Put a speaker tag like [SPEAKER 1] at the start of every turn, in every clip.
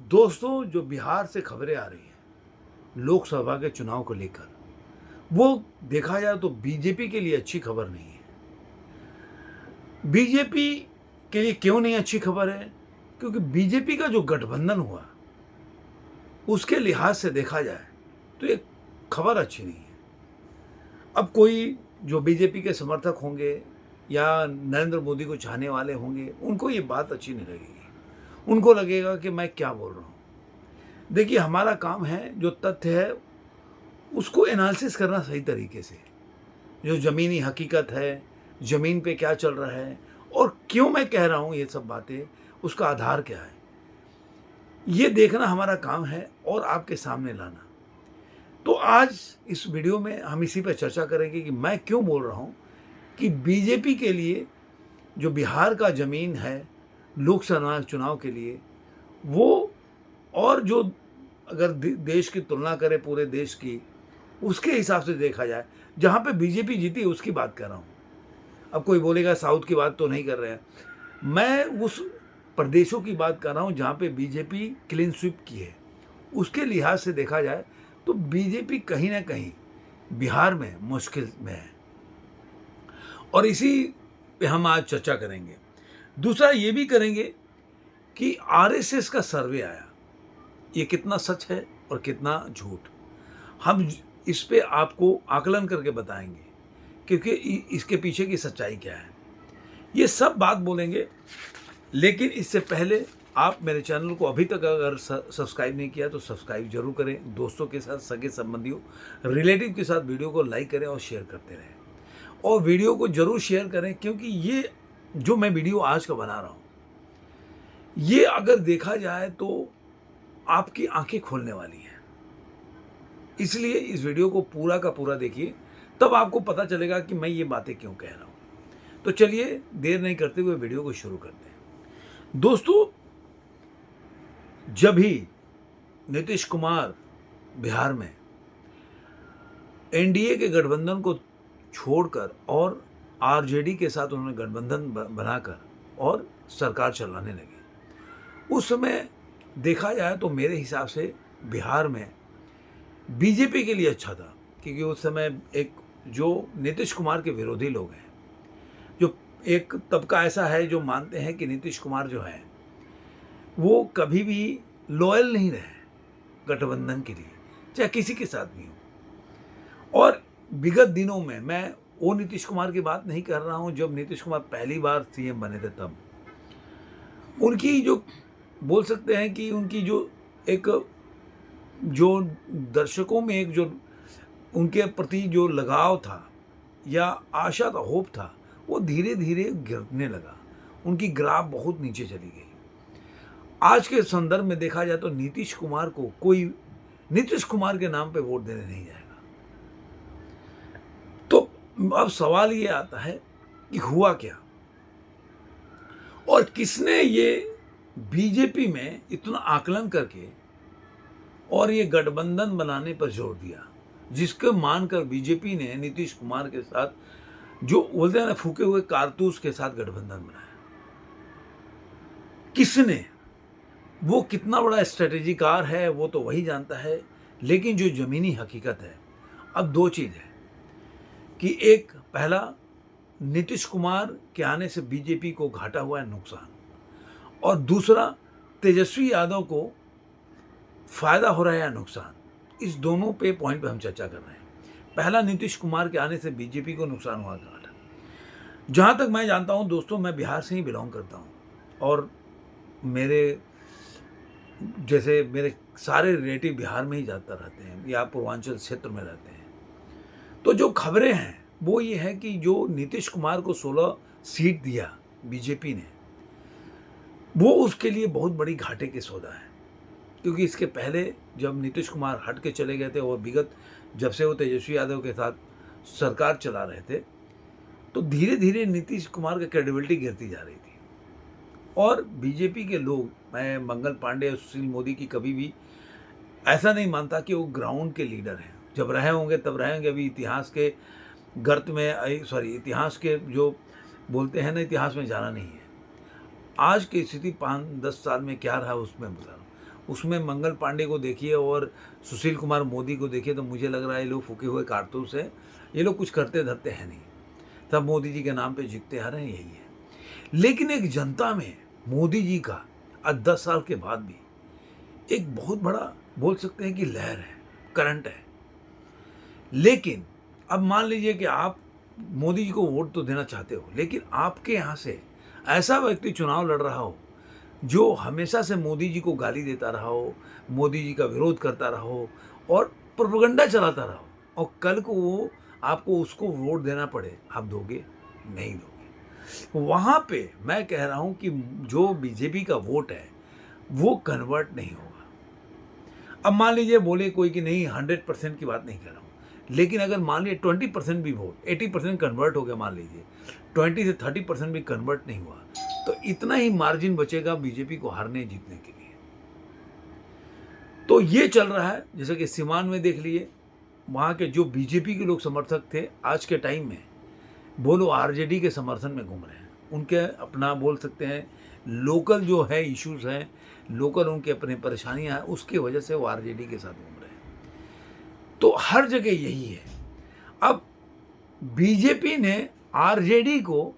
[SPEAKER 1] दोस्तों, जो बिहार से खबरें आ रही हैं लोकसभा के चुनाव को लेकर, वो देखा जाए तो बीजेपी के लिए अच्छी खबर नहीं है। बीजेपी के लिए क्यों नहीं अच्छी खबर है? क्योंकि बीजेपी का जो गठबंधन हुआ, उसके लिहाज से देखा जाए तो ये खबर अच्छी नहीं है। अब कोई जो बीजेपी के समर्थक होंगे या नरेंद्र मोदी को चाहने वाले होंगे, उनको ये बात अच्छी नहीं लगेगी। उनको लगेगा कि मैं क्या बोल रहा हूँ। देखिए, हमारा काम है जो तथ्य है उसको एनालिसिस करना सही तरीके से। जो ज़मीनी हकीकत है, ज़मीन पे क्या चल रहा है और क्यों मैं कह रहा हूँ ये सब बातें, उसका आधार क्या है, ये देखना हमारा काम है और आपके सामने लाना। तो आज इस वीडियो में हम इसी पे चर्चा करेंगे कि मैं क्यों बोल रहा हूँ कि बीजेपी के लिए जो बिहार का ज़मीन है लोकसभा चुनाव के लिए, वो और जो अगर देश की तुलना करें पूरे देश की, उसके हिसाब से देखा जाए, जहाँ पे बीजेपी जीती उसकी बात कर रहा हूँ। अब कोई बोलेगा साउथ की बात तो नहीं कर रहे हैं। मैं उस प्रदेशों की बात कर रहा हूँ जहाँ पे बीजेपी क्लीन स्वीप की है। उसके लिहाज से देखा जाए तो बीजेपी कहीं ना कहीं बिहार में मुश्किल में है और इसी पे हम आज चर्चा करेंगे। दूसरा ये भी करेंगे कि आरएसएस का सर्वे आया, ये कितना सच है और कितना झूठ, हम इस पे आपको आकलन करके बताएंगे क्योंकि इसके पीछे की सच्चाई क्या है, ये सब बात बोलेंगे। लेकिन इससे पहले आप मेरे चैनल को अभी तक अगर सब्सक्राइब नहीं किया तो सब्सक्राइब जरूर करें। दोस्तों के साथ, सगे संबंधियों, रिलेटिव के साथ वीडियो को लाइक करें और शेयर करते रहें और वीडियो को जरूर शेयर करें क्योंकि ये जो मैं वीडियो आज का बना रहा हूँ, ये अगर देखा जाए तो आपकी आंखें खोलने वाली है। इसलिए इस वीडियो को पूरा का पूरा देखिए, तब आपको पता चलेगा कि मैं ये बातें क्यों कह रहा हूँ। तो चलिए देर नहीं करते हुए वीडियो को शुरू करते हैं। दोस्तों, जब ही नीतीश कुमार बिहार में एनडीए के गठबंधन को छोड़कर और आरजेडी के साथ उन्होंने गठबंधन बनाकर और सरकार चलाने लगे, उस समय देखा जाए तो मेरे हिसाब से बिहार में बीजेपी के लिए अच्छा था क्योंकि उस समय एक जो नीतीश कुमार के विरोधी लोग हैं, जो एक तबका ऐसा है जो मानते हैं कि नीतीश कुमार जो है वो कभी भी लॉयल नहीं रहे गठबंधन के लिए, चाहे किसी के साथ भी हो। और विगत दिनों में, मैं वो नीतीश कुमार की बात नहीं कर रहा हूँ जब नीतीश कुमार पहली बार सीएम बने थे, तब उनकी जो बोल सकते हैं कि उनकी जो एक जो दर्शकों में एक जो उनके प्रति जो लगाव था या आशा था, होप था, वो धीरे धीरे गिरने लगा। उनकी ग्राफ बहुत नीचे चली गई। आज के संदर्भ में देखा जाए तो नीतीश कुमार को कोई नीतीश कुमार के नाम पे वोट देने नहीं जाएगा। तो अब सवाल ये आता है कि हुआ क्या और किसने ये बीजेपी में इतना आकलन करके और ये गठबंधन बनाने पर जोर दिया, जिसको मानकर बीजेपी ने नीतीश कुमार के साथ जो बोलते हैं ना फूके हुए कारतूस के साथ गठबंधन बनाया। किसने, वो कितना बड़ा स्ट्रेटेजिकार है वो तो वही जानता है। लेकिन जो जमीनी हकीकत है, अब दो चीज है कि एक, पहला, नीतीश कुमार के आने से बीजेपी को घाटा हुआ है नुकसान, और दूसरा, तेजस्वी यादव को फायदा हो रहा है या नुकसान। इस दोनों पे पॉइंट पे हम चर्चा कर रहे हैं। पहला, नीतीश कुमार के आने से बीजेपी को नुकसान हुआ घाटा। जहां तक मैं जानता हूं दोस्तों, मैं बिहार से ही बिलोंग करता हूं और मेरे जैसे मेरे सारे रिलेटिव बिहार में ही ज़्यादातर रहते हैं या पूर्वांचल क्षेत्र में रहते हैं। तो जो खबरें हैं वो ये है कि जो नीतीश कुमार को 16 सीट दिया बीजेपी ने, वो उसके लिए बहुत बड़ी घाटे की सौदा है। क्योंकि इसके पहले जब नीतीश कुमार हट के चले गए थे और विगत जब से वो तेजस्वी यादव के साथ सरकार चला रहे थे, तो धीरे धीरे नीतीश कुमार की क्रेडिबिलिटी गिरती जा रही थी। और बीजेपी के लोग, मैं मंगल पांडे और सुशील मोदी की कभी भी ऐसा नहीं मानता कि वो ग्राउंड के लीडर हैं। जब रहे होंगे तब रहेंगे। अभी इतिहास के गर्त में, इतिहास के जो बोलते हैं ना, इतिहास में जाना नहीं है। आज की स्थिति 5-10 साल में क्या रहा उसमें बता रहा हूँ। उसमें मंगल पांडे को देखिए और सुशील कुमार मोदी को देखिए तो मुझे लग रहा है ये लोग फूके हुए कारतूस हैं, ये लोग कुछ करते धरते हैं नहीं, सब मोदी जी के नाम पे जीतते आ रहे हैं, यही है। लेकिन एक जनता में मोदी जी का आज 10 साल के बाद भी एक बहुत बड़ा बोल सकते हैं कि लहर है, करंट है। लेकिन अब मान लीजिए कि आप मोदी जी को वोट तो देना चाहते हो, लेकिन आपके यहाँ से ऐसा व्यक्ति चुनाव लड़ रहा हो जो हमेशा से मोदी जी को गाली देता रहा हो, मोदी जी का विरोध करता रहा हो और प्रोपेगेंडा चलाता रहा हो, और कल को वो आपको उसको वोट देना पड़े, आप दोगे? नहीं दोगे। वहाँ पे मैं कह रहा हूँ कि जो बीजेपी का वोट है वो कन्वर्ट नहीं होगा। अब मान लीजिए बोले कोई कि नहीं 100% की बात नहीं कर रहा हूँ, लेकिन अगर मान लीजिए 20% भी वोट 80% कन्वर्ट हो गया, मान लीजिए 20 से 30% भी कन्वर्ट नहीं हुआ, तो इतना ही मार्जिन बचेगा बीजेपी को हारने जीतने के लिए। तो ये चल रहा है। जैसे कि सीवान में देख लिए, वहाँ के जो बीजेपी के लोग समर्थक थे आज के टाइम में वो लोग आरजेडी के समर्थन में घूम रहे हैं। उनके अपना बोल सकते हैं लोकल जो है इश्यूज हैं, लोकल उनके अपने परेशानियां हैं, उसकी वजह से वो आरजेडी के साथ घूम रहे हैं। तो हर जगह यही है। अब बीजेपी ने आरजेडी को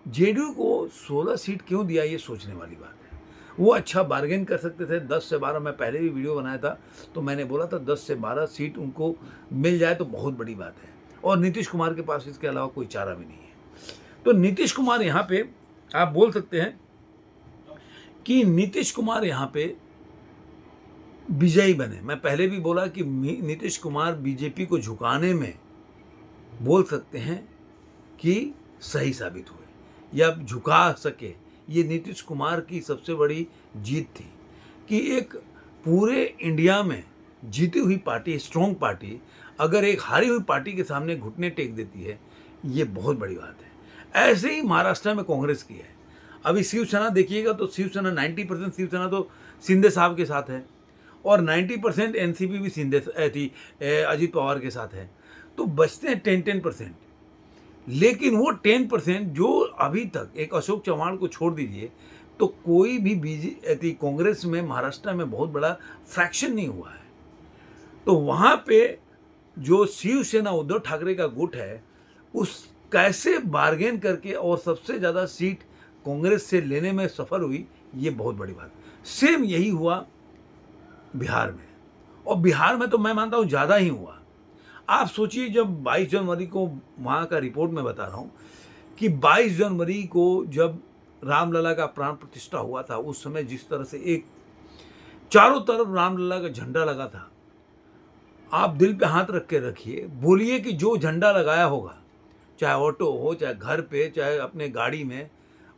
[SPEAKER 1] जेडीयू को 16 सीट क्यों दिया, ये सोचने वाली बात है। वो अच्छा बार्गेन कर सकते थे 10 से 12, मैं पहले भी वीडियो बनाया था तो मैंने बोला था 10 से 12 सीट उनको मिल जाए तो बहुत बड़ी बात है, और नीतीश कुमार के पास इसके अलावा कोई चारा भी नहीं है। तो नीतीश कुमार यहाँ पे आप बोल सकते हैं कि नीतीश कुमार यहाँ पे विजयी बने। मैं पहले भी बोला कि नीतीश कुमार बीजेपी को झुकाने में बोल सकते हैं कि सही साबित हुए या झुका सके। ये नीतीश कुमार की सबसे बड़ी जीत थी कि एक पूरे इंडिया में जीती हुई पार्टी, स्ट्रॉन्ग पार्टी, अगर एक हारी हुई पार्टी के सामने घुटने टेक देती है, ये बहुत बड़ी बात है। ऐसे ही महाराष्ट्र में कांग्रेस की है। अभी शिवसेना देखिएगा तो शिवसेना 90% शिवसेना तो शिंदे साहब के साथ है और 90% एनसीपी भी शिंदे अजित पवार के साथ है। तो बचते हैं 10%। लेकिन वो 10% जो अभी तक एक अशोक चव्हाण को छोड़ दीजिए तो कोई भी कांग्रेस में महाराष्ट्र में बहुत बड़ा फ्रैक्शन नहीं हुआ है। तो वहाँ पे जो शिवसेना उद्धव ठाकरे का गुट है उस कैसे बार्गेन करके और सबसे ज़्यादा सीट कांग्रेस से लेने में सफल हुई, ये बहुत बड़ी बात। सेम यही हुआ बिहार में, और बिहार में तो मैं मानता हूँ ज़्यादा ही हुआ। आप सोचिए जब 22 जनवरी को वहाँ का रिपोर्ट में बता रहा हूँ कि 22 जनवरी को जब रामलला का प्राण प्रतिष्ठा हुआ था, उस समय जिस तरह से एक चारों तरफ रामलला का झंडा लगा था, आप दिल पे हाथ रख के रखिए, बोलिए कि जो झंडा लगाया होगा, चाहे ऑटो हो, चाहे घर पे, चाहे अपने गाड़ी में,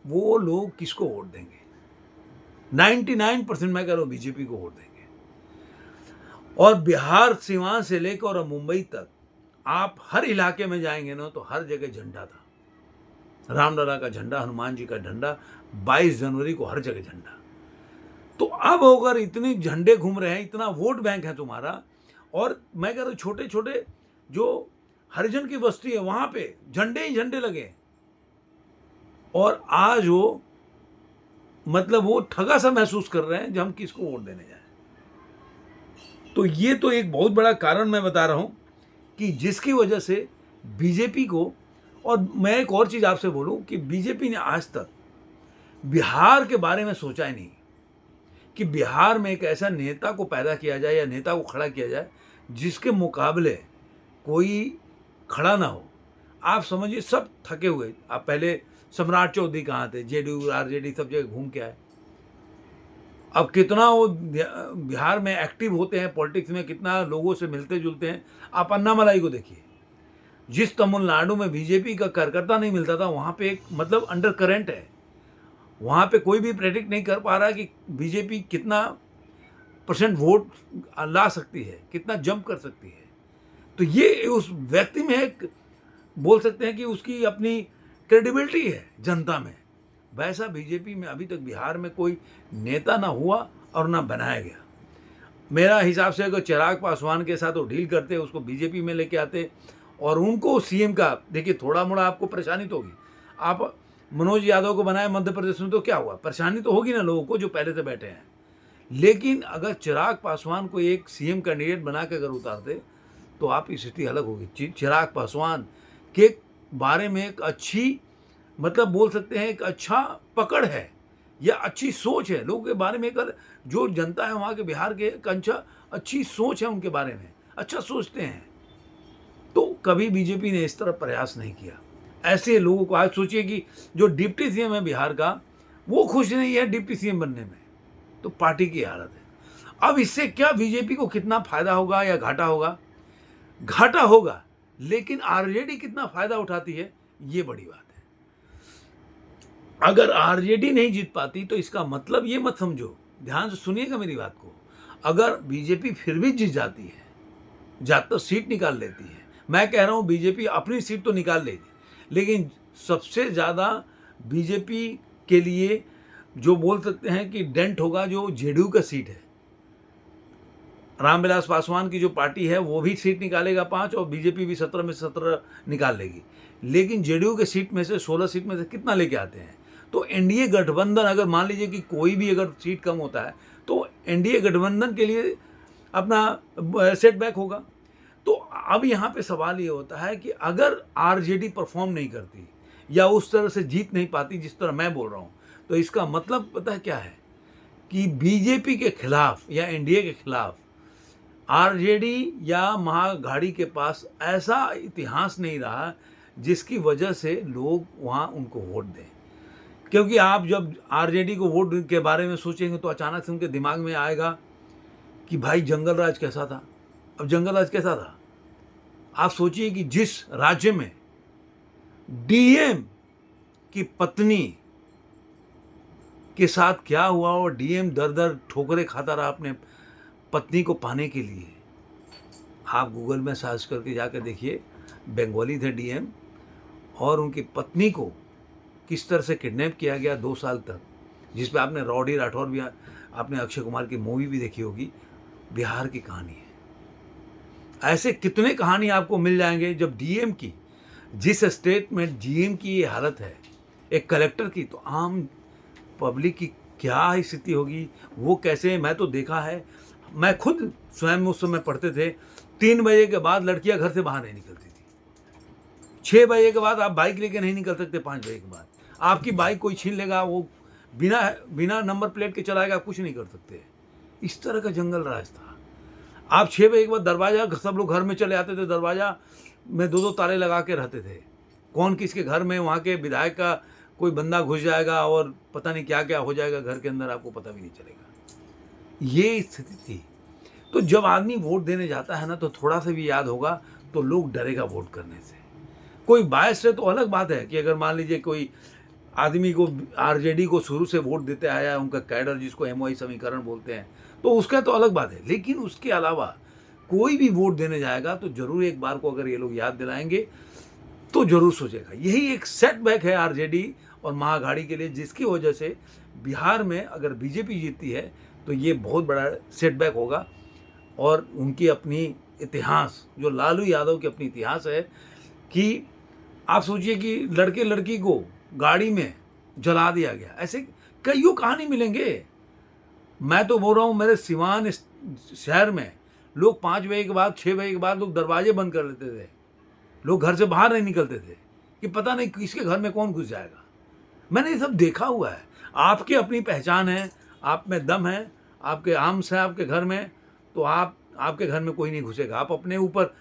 [SPEAKER 1] वो लोग किसको वोट देंगे? 99% मैं कह रहा हूँ बीजेपी को वोट देंगे। और बिहार सीमा से लेकर और मुंबई तक आप हर इलाके में जाएंगे ना तो हर जगह झंडा था, रामलला का झंडा, हनुमान जी का झंडा, 22 जनवरी को हर जगह झंडा। तो अब अगर इतने झंडे घूम रहे हैं, इतना वोट बैंक है तुम्हारा, और मैं कह रहा हूँ छोटे छोटे जो हरिजन की बस्ती है वहां पे झंडे ही झंडे लगे, और आज वो मतलब वो ठगा सा महसूस कर रहे हैं जब हम किसको वोट देने जाए। तो ये तो एक बहुत बड़ा कारण मैं बता रहा हूं कि जिसकी वजह से बीजेपी को, और मैं एक और चीज आपसे बोलूं कि बीजेपी ने आज तक बिहार के बारे में सोचा ही नहीं कि बिहार में एक ऐसा नेता को पैदा किया जाए या नेता को खड़ा किया जाए जिसके मुकाबले कोई खड़ा ना हो। आप समझिए सब थके हुए। आप पहले सम्राट चौधरी कहाँ थे, जेडीयू आरजेडी सब जगह घूम के आए, अब कितना वो बिहार में एक्टिव होते हैं पॉलिटिक्स में, कितना लोगों से मिलते जुलते हैं। आप अन्नामलाई को देखिए, जिस तमिलनाडु में बीजेपी का कार्यकर्ता नहीं मिलता था वहाँ पे एक मतलब अंडर करंट है, वहाँ पे कोई भी प्रेडिक्ट नहीं कर पा रहा कि बीजेपी कितना % वोट ला सकती है, कितना जंप कर सकती है। तो ये उस व्यक्ति में एक बोल सकते हैं कि उसकी अपनी क्रेडिबिलिटी है जनता में। वैसा बीजेपी में अभी तक बिहार में कोई नेता ना हुआ और ना बनाया गया। मेरा हिसाब से अगर चिराग पासवान के साथ वो डील करते, उसको बीजेपी में लेके आते और उनको सीएम का, देखिए थोड़ा मोड़ा आपको परेशानी तो होगी। आप मनोज यादव को बनाए मध्य प्रदेश में तो क्या हुआ, परेशानी तो होगी ना लोगों को जो पहले से बैठे हैं, लेकिन अगर चिराग पासवान को एक सीएम कैंडिडेट बना के अगर उतारते तो आप स्थिति अलग होगी। चिराग पासवान के बारे में एक अच्छी, मतलब बोल सकते हैं एक अच्छा पकड़ है या अच्छी सोच है लोगों के बारे में। एक जो जनता है वहाँ के बिहार के, एक अच्छी सोच है उनके बारे में, अच्छा सोचते हैं। तो कभी बीजेपी ने इस तरह प्रयास नहीं किया। ऐसे लोगों को आज सोचिए कि जो डिप्टी सीएम है बिहार का, वो खुश नहीं है डिप्टी सीएम बनने में, तो पार्टी की हालत है। अब इससे क्या बीजेपी को कितना फायदा होगा या घाटा होगा? घाटा होगा, लेकिन आरजेडी कितना फायदा उठाती है, ये बड़ी बात है। अगर आरजेडी नहीं जीत पाती तो इसका मतलब ये मत समझो, ध्यान से सुनिएगा मेरी बात को, अगर बीजेपी फिर भी जीत जाती है, ज्यादातर सीट निकाल लेती है, मैं कह रहा हूं बीजेपी अपनी सीट तो निकाल लेगी, लेकिन सबसे ज्यादा बीजेपी के लिए जो बोल सकते हैं कि डेंट होगा जो जेडीयू का सीट है। रामविलास पासवान की जो पार्टी है वो भी सीट निकालेगा 5, और बीजेपी भी 17 में 17 निकाल लेगी। लेकिन जेडीयू के सीट में से 16 सीट में से कितना लेके आते हैं? तो एनडीए गठबंधन, अगर मान लीजिए कि कोई भी अगर सीट कम होता है तो एनडीए गठबंधन के लिए अपना सेटबैक होगा। तो अब यहाँ पे सवाल ये होता है कि अगर आरजेडी परफॉर्म नहीं करती या उस तरह से जीत नहीं पाती जिस तरह मैं बोल रहा हूँ, तो इसका मतलब पता है क्या है कि बीजेपी के खिलाफ या एनडीए के खिलाफ आरजेडी या महाअघाड़ी के पास ऐसा इतिहास नहीं रहा जिसकी वजह से लोग वहाँ उनको वोट दें। क्योंकि आप जब आरजेडी को वोट के बारे में सोचेंगे तो अचानक से उनके दिमाग में आएगा कि भाई जंगल राज कैसा था। अब जंगल राज कैसा था? आप सोचिए कि जिस राज्य में डीएम की पत्नी के साथ क्या हुआ, और डीएम दर दर ठोकरे खाता रहा अपने पत्नी को पाने के लिए। आप गूगल में सर्च करके जाकर देखिए, बंगाली थे डीएम, और उनकी पत्नी को किस तरह से किडनैप किया गया 2 साल तक, जिस पे आपने रॉडी राठौर भी, आपने अक्षय कुमार की मूवी भी देखी होगी। बिहार की कहानी है। ऐसे कितने कहानी आपको मिल जाएंगे जब डीएम की, जिस स्टेट में डीएम की ये हालत है, एक कलेक्टर की, तो आम पब्लिक की क्या स्थिति होगी, वो कैसे। मैं तो देखा है, मैं खुद स्वयं उस समय पढ़ते थे, 3 बजे के बाद लड़कियां घर से बाहर नहीं निकलती थी। 6 बजे के बाद आप बाइक लेके नहीं निकल सकते, 5 बजे के बाद आपकी बाइक कोई छीन लेगा, वो बिना नंबर प्लेट के चलाएगा, कुछ नहीं कर सकते। इस तरह का जंगल राज था। आप 6 बजे के बाद दरवाजा, सब लोग घर में चले आते थे, दरवाजा में 2-2 ताले लगा के रहते थे। कौन किसके घर में, वहाँ के विधायक का कोई बंदा घुस जाएगा और पता नहीं क्या क्या हो जाएगा घर के अंदर, आपको पता भी नहीं चलेगा। ये स्थिति थी। तो जब आदमी वोट देने जाता है ना, तो थोड़ा सा भी याद होगा तो लोग डरेगा वोट करने से। कोई बायस है तो अलग बात है कि अगर मान लीजिए कोई आदमी को आरजेडी को शुरू से वोट देते आया है, उनका कैडर, जिसको एमओआई समीकरण बोलते हैं, तो उसका तो अलग बात है। लेकिन उसके अलावा कोई भी वोट देने जाएगा तो जरूर एक बार को अगर ये लोग याद दिलाएंगे तो जरूर सोचेगा। यही एक सेटबैक है आरजेडी और महाअघाड़ी के लिए, जिसकी वजह से बिहार में अगर बीजेपी जीतती है तो ये बहुत बड़ा सेटबैक होगा। और उनकी अपनी इतिहास, जो लालू यादव की अपनी इतिहास है, कि आप सोचिए कि लड़के लड़की को गाड़ी में जला दिया गया, ऐसे कईयों कहानी मिलेंगे। मैं तो बोल रहा हूँ, मेरे सिवान शहर में लोग 5 बजे के बाद, 6 बजे के बाद लोग दरवाजे बंद कर लेते थे, लोग घर से बाहर नहीं निकलते थे कि पता नहीं किसके घर में कौन घुस जाएगा। मैंने ये सब देखा हुआ है। आपकी अपनी पहचान है, आप में दम है, आपके आर्म्स है आपके घर में, तो आपके घर में कोई नहीं घुसेगा। आप अपने ऊपर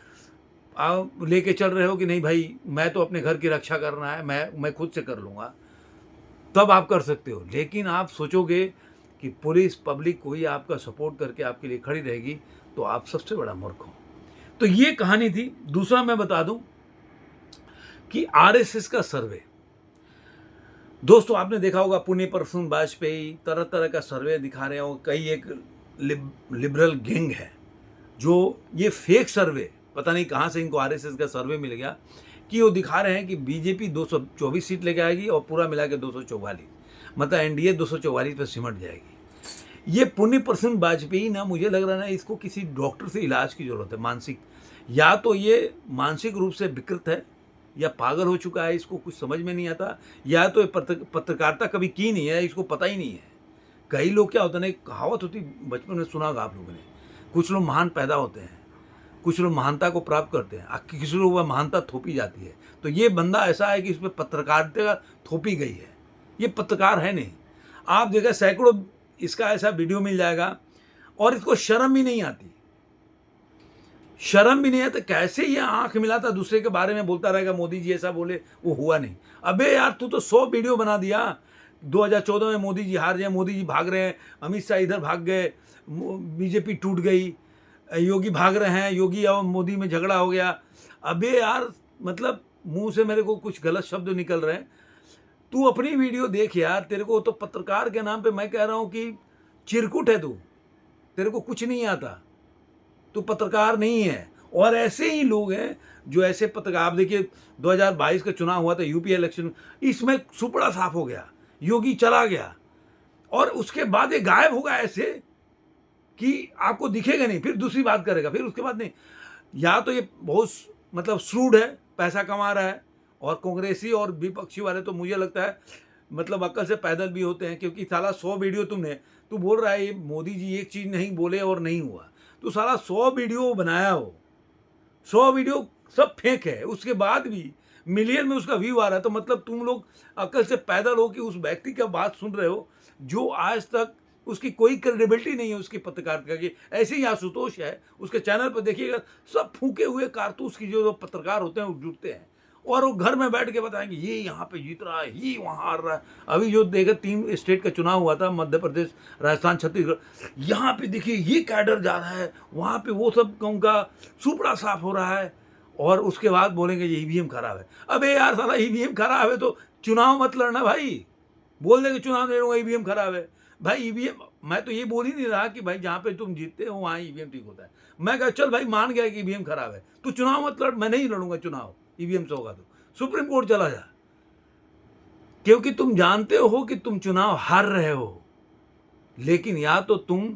[SPEAKER 1] लेके चल रहे हो कि नहीं भाई, मैं तो अपने घर की रक्षा करना है, मैं खुद से कर लूँगा, तब आप कर सकते हो। लेकिन आप सोचोगे कि पुलिस, पब्लिक कोई आपका सपोर्ट करके आपके लिए खड़ी रहेगी, तो आप सबसे बड़ा मूर्ख हो। तो ये कहानी थी। दूसरा मैं बता दूं कि आरएसएस का सर्वे, दोस्तों आपने देखा होगा, पुणे प्रसून वाजपेयी तरह तरह का सर्वे दिखा रहे हो। कई एक लिबरल गैंग है जो ये फेक सर्वे, पता नहीं कहाँ से इनको आरएसएस का सर्वे मिल गया, कि वो दिखा रहे हैं कि बीजेपी 224 सीट लेके आएगी और पूरा मिला के 244, मतलब एनडीए 244 पर सिमट जाएगी। ये पुण्य प्रसून वाजपेयी ना, मुझे लग रहा है ना, इसको किसी डॉक्टर से इलाज की जरूरत है, मानसिक। या तो ये मानसिक रूप से विकृत है या पागल हो चुका है, इसको कुछ समझ में नहीं आता, या तो पत्रकारिता कभी की नहीं है, इसको पता ही नहीं है कई लोग क्या होता है ना, एक कहावत होती, बचपन में सुना होगा आप लोगों ने, कुछ लोग महान पैदा होते हैं, कुछ लोग महानता को प्राप्त करते हैं, किसी लोग वह महानता थोपी जाती है। तो ये बंदा ऐसा है कि इसमें पत्रकारिता थोपी गई है, ये पत्रकार है नहीं। आप देखा सैकड़ों इसका ऐसा वीडियो मिल जाएगा और इसको शर्म भी नहीं आती, शर्म भी नहीं है। तो कैसे ये आंख मिलाता दूसरे के बारे में बोलता रहेगा, मोदी जी ऐसा बोले, वो हुआ नहीं। अबे यार तू तो 100 वीडियो बना दिया। 2014 में मोदी जी हार गए, मोदी जी भाग रहे हैं, अमित शाह इधर भाग गए, बीजेपी टूट गई, योगी भाग रहे हैं, योगी और मोदी में झगड़ा हो गया। अबे यार मतलब मुंह से मेरे को कुछ गलत शब्द निकल रहे हैं। तू अपनी वीडियो देख यार, तेरे को तो पत्रकार के नाम पे मैं कह रहा हूँ कि चिरकुट है तू, तेरे को कुछ नहीं आता, तू पत्रकार नहीं है। और ऐसे ही लोग हैं जो ऐसे पत्रकार, आप देखिए 2022 का चुनाव हुआ था, यूपी इलेक्शन, इसमें सुपड़ा साफ हो गया, योगी चला गया और उसके बाद ये गायब होगा ऐसे कि आपको दिखेगा नहीं, फिर दूसरी बात करेगा, फिर उसके बाद नहीं। या तो ये बहुत मतलब श्रूड है, पैसा कमा रहा है, और कांग्रेसी और विपक्षी वाले तो मुझे लगता है मतलब अक्ल से पैदल भी होते हैं, क्योंकि साला 100 वीडियो तू बोल रहा है ये मोदी जी एक चीज़ नहीं बोले और नहीं हुआ, तो साला 100 वीडियो बनाया हो, 100 वीडियो सब फेक है, उसके बाद भी मिलियन में उसका व्यू आ रहा है। तो मतलब तुम लोग अकल से पैदल हो कि उस व्यक्ति का बात सुन रहे हो जो आज तक उसकी कोई क्रेडिबिलिटी नहीं है उसकी पत्रकारिता की। ऐसे ही आशुतोष है, उसके चैनल पर देखिएगा, सब फूके हुए कारतूस की जो पत्रकार होते हैं वो जुटते हैं और वो घर में बैठ के बताएंगे ये यहाँ पे जीत रहा है, ये वहाँ हार रहा है। अभी जो देखा 3 स्टेट का चुनाव हुआ था, मध्य प्रदेश, राजस्थान, छत्तीसगढ़, यहाँ पे देखिए ये कैडर जा रहा है, वहाँ पे वो सब उनका सुपड़ा साफ हो रहा है, और उसके बाद बोलेंगे ये ईवीएम खराब है। अबे यार साला ईवीएम खराब है तो चुनाव मत लड़ना भाई, बोल देंगे चुनाव लड़ूंगा ईवीएम खराब है। भाई ईवीएम, मैं तो ये बोल ही नहीं रहा कि भाई जहाँ पे तुम जीतते हो वहाँ ईवीएम ठीक होता है। मैं कहा चल भाई मान गया कि ईवीएम खराब है, तू चुनाव मत लड़, मैं नहीं लड़ूंगा चुनाव, ईवीएम से होगा तो सुप्रीम कोर्ट चला जा, क्योंकि तुम जानते हो कि तुम चुनाव हार रहे हो। लेकिन या तो तुम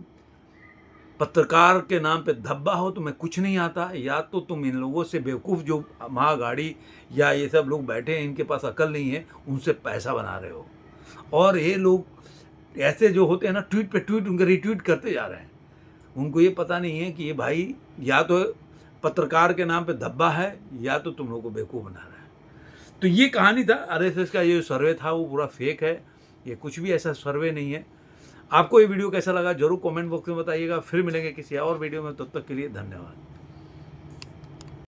[SPEAKER 1] पत्रकार के नाम पे धब्बा हो, तुम्हें कुछ नहीं आता, या तो तुम इन लोगों से बेवकूफ़ जो महागाड़ी या ये सब लोग बैठे हैं इनके पास अकल नहीं है, उनसे पैसा बना रहे हो। और ये लोग ऐसे जो होते हैं ना, ट्वीट पे ट्वीट उनके रिट्वीट करते जा रहे हैं, उनको ये पता नहीं है कि ये भाई या तो पत्रकार के नाम पे धब्बा है या तो तुम लोगों को बेवकूफ़ बना रहा है। तो ये कहानी था आरएसएस का, ये सर्वे था वो पूरा फेक है, ये कुछ भी ऐसा सर्वे नहीं है। आपको ये वीडियो कैसा लगा जरूर कमेंट बॉक्स में बताइएगा। फिर मिलेंगे किसी और वीडियो में, तब तक के लिए धन्यवाद।